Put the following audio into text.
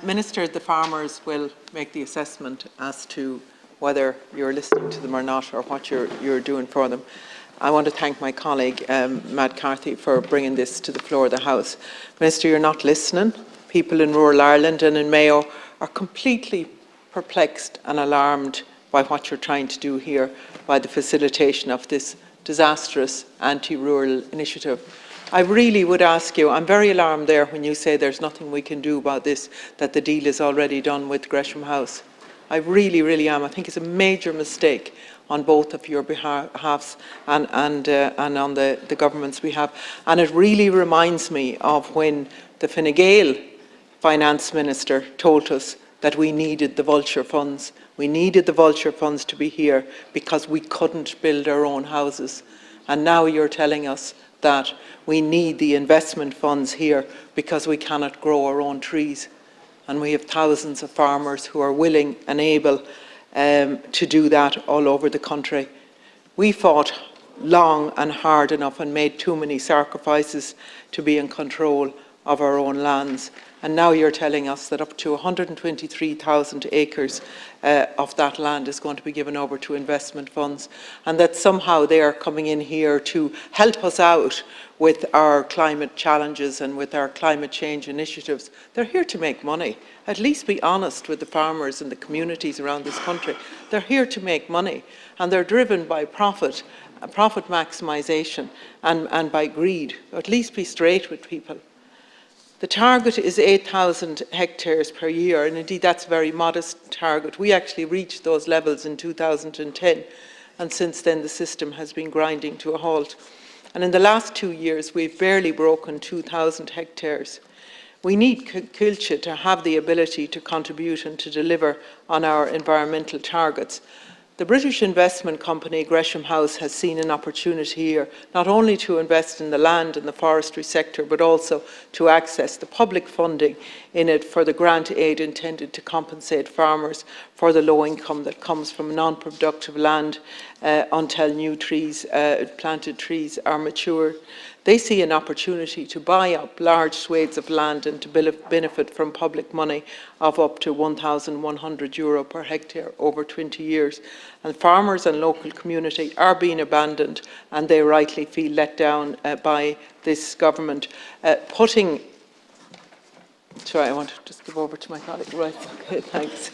Minister, the farmers will make the assessment as to whether you're listening to them or not, or what you're doing for them. I want to thank my colleague, Matt Carthy, for bringing this to the floor of the House. Minister, you're not listening. People in rural Ireland and in Mayo are completely perplexed and alarmed by what you're trying to do here, by the facilitation of this disastrous anti-rural initiative. I really would ask you, I'm very alarmed there when you say there's nothing we can do about this, that the deal is already done with Gresham House. I really, really am. I think it's a major mistake on both of your behalves and on the government's behalf. And it really reminds me of when the Fine Gael finance minister told us that we needed the vulture funds. We needed the vulture funds to be here because we couldn't build our own houses. And now you're telling us that we need the investment funds here because we cannot grow our own trees. And we have thousands of farmers who are willing and able to do that all over the country. We fought long and hard enough and made too many sacrifices to be in control of our own lands. And now you're telling us that up to 123,000 acres of that land is going to be given over to investment funds, and that somehow they are coming in here to help us out with our climate challenges and with our climate change initiatives. They're here to make money. At least be honest with the farmers and the communities around this country. They're here to make money, and they're driven by profit maximisation and by greed. At least be straight with people. The target is 8,000 hectares per year, and indeed that's a very modest target. We actually reached those levels in 2010, and since then the system has been grinding to a halt. And in the last 2 years we've barely broken 2,000 hectares. We need Culture to have the ability to contribute and to deliver on our environmental targets. The British investment company Gresham House has seen an opportunity here not only to invest in the land and the forestry sector, but also to access the public funding in it for the grant aid intended to compensate farmers for the low income that comes from non-productive land until new trees, planted trees, are mature. They see an opportunity to buy up large swathes of land and to benefit from public money of up to €1,100 per hectare over 20 years. And farmers and local community are being abandoned, and they rightly feel let down by this government. Sorry, I want to just give over to my colleague. Right, okay, thanks.